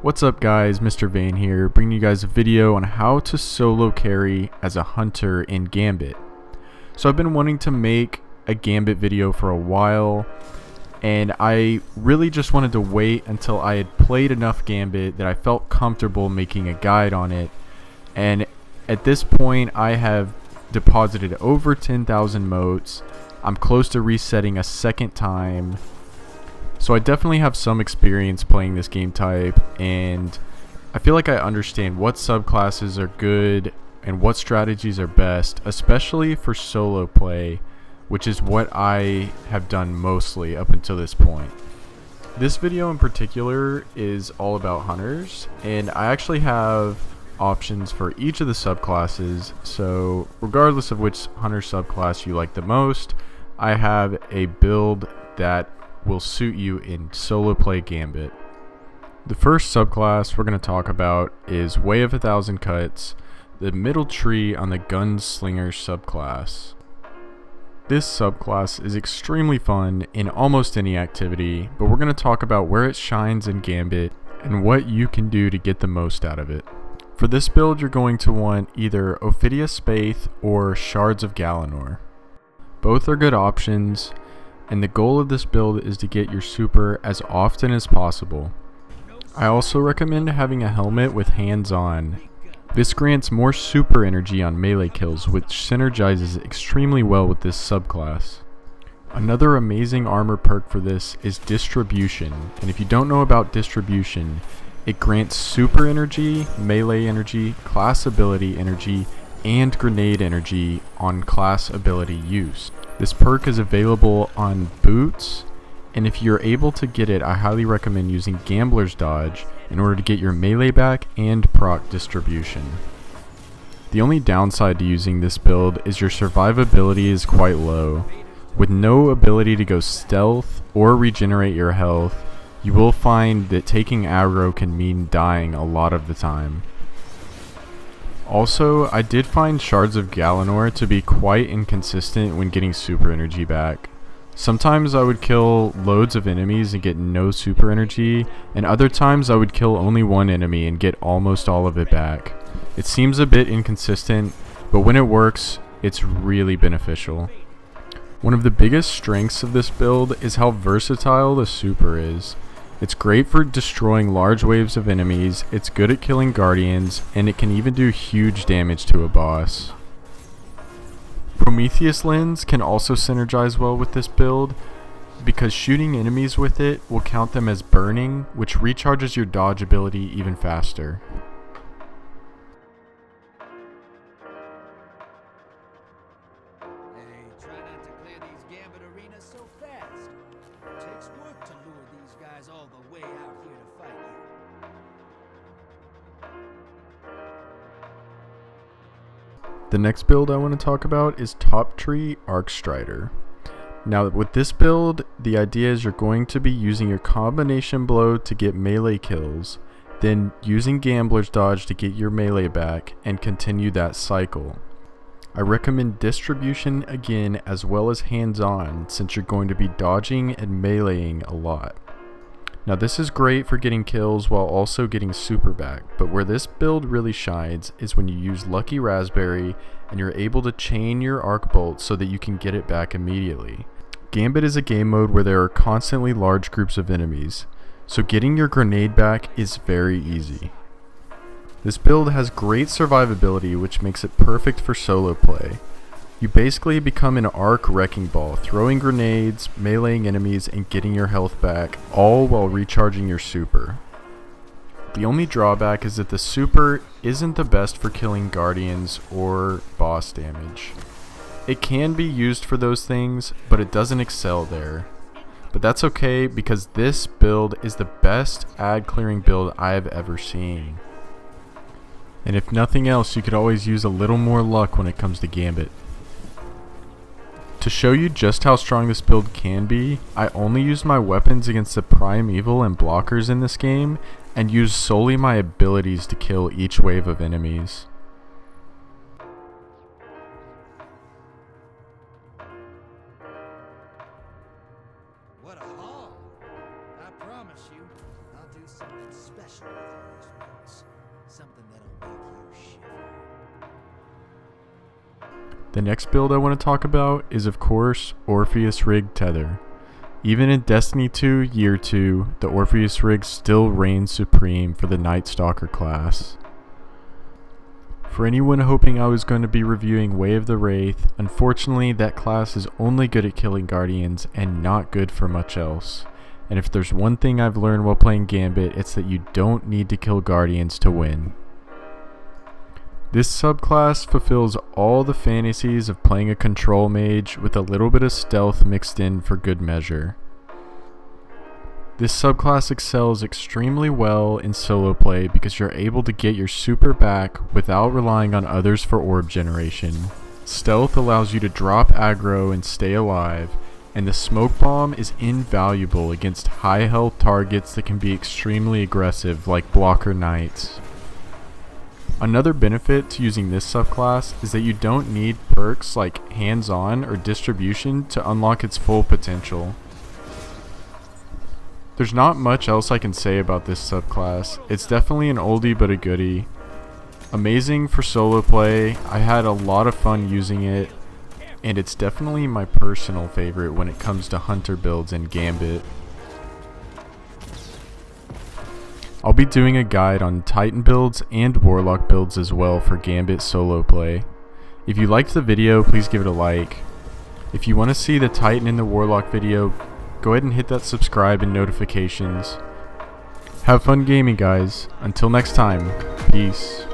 What's up guys, Mr. Vane here, bringing you guys a video on how to solo carry as a hunter in Gambit. So I've been wanting to make a Gambit video for a while, and I really just wanted to wait until I had played enough Gambit that I felt comfortable making a guide on it. And at this point I have deposited over 10,000 motes. I'm close to resetting a second time. So I definitely have some experience playing this game type, and I feel like I understand what subclasses are good and what strategies are best, especially for solo play, which is what I have done mostly up until this point. This video in particular is all about hunters, and I actually have options for each of the subclasses, so regardless of which hunter subclass you like the most, I have a build that will suit you in solo play Gambit. The first subclass we're going to talk about is Way of 1,000 Cuts, the middle tree on the Gunslinger subclass. This subclass is extremely fun in almost any activity, but we're going to talk about where it shines in Gambit and what you can do to get the most out of it. For this build you're going to want either Ophidia Spaith or Shards of Galanor. Both are good options, and the goal of this build is to get your super as often as possible. I also recommend having a helmet with hands on. This grants more super energy on melee kills, which synergizes extremely well with this subclass. Another amazing armor perk for this is Distribution, and if you don't know about Distribution, it grants super energy, melee energy, class ability energy, and grenade energy on class ability use. This perk is available on boots, and if you're able to get it, I highly recommend using Gambler's Dodge in order to get your melee back and proc Distribution. The only downside to using this build is your survivability is quite low. With no ability to go stealth or regenerate your health, you will find that taking aggro can mean dying a lot of the time. Also, I did find Shards of Galanor to be quite inconsistent when getting super energy back. Sometimes I would kill loads of enemies and get no super energy, and other times I would kill only one enemy and get almost all of it back. It seems a bit inconsistent, but when it works, it's really beneficial. One of the biggest strengths of this build is how versatile the super is. It's great for destroying large waves of enemies, it's good at killing guardians, and it can even do huge damage to a boss. Prometheus Lens can also synergize well with this build, because shooting enemies with it will count them as burning, which recharges your dodge ability even faster. The next build I want to talk about is Top Tree Ark Strider. Now with this build, the idea is you're going to be using your combination blow to get melee kills, then using Gambler's Dodge to get your melee back, and continue that cycle. I recommend Distribution again as well as hands-on, since you're going to be dodging and meleeing a lot. Now this is great for getting kills while also getting super back, but where this build really shines is when you use Lucky Raspberry and you're able to chain your arc bolt so that you can get it back immediately. Gambit is a game mode where there are constantly large groups of enemies, so getting your grenade back is very easy. This build has great survivability, which makes it perfect for solo play. You basically become an arc wrecking ball, throwing grenades, meleeing enemies, and getting your health back, all while recharging your super. The only drawback is that the super isn't the best for killing guardians or boss damage. It can be used for those things, but it doesn't excel there. But that's okay, because this build is the best ad clearing build I have ever seen. And if nothing else, you could always use a little more luck when it comes to Gambit. To show you just how strong this build can be, I only used my weapons against the primeval and blockers in this game, and used solely my abilities to kill each wave of enemies. What a haul! I promise you, I'll do do something special with yours once. Something that'll make you shiver. The next build I want to talk about is, of course, Orpheus Rig Tether. Even in Destiny 2 Year 2, the Orpheus Rig still reigns supreme for the Night Stalker class. For anyone hoping I was going to be reviewing Way of the Wraith, unfortunately that class is only good at killing Guardians and not good for much else. And if there's one thing I've learned while playing Gambit, it's that you don't need to kill Guardians to win. This subclass fulfills all the fantasies of playing a control mage with a little bit of stealth mixed in for good measure. This subclass excels extremely well in solo play because you're able to get your super back without relying on others for orb generation. Stealth allows you to drop aggro and stay alive, and the smoke bomb is invaluable against high health targets that can be extremely aggressive like blocker knights. Another benefit to using this subclass is that you don't need perks like hands-on or distribution to unlock its full potential. There's not much else I can say about this subclass. It's definitely an oldie but a goodie. Amazing for solo play. I had a lot of fun using it, and it's definitely my personal favorite when it comes to hunter builds in Gambit. I'll be doing a guide on Titan builds and Warlock builds as well for Gambit solo play. If you liked the video, please give it a like. If you want to see the Titan and the Warlock video, go ahead and hit that subscribe and notifications. Have fun gaming, guys. Until next time, peace.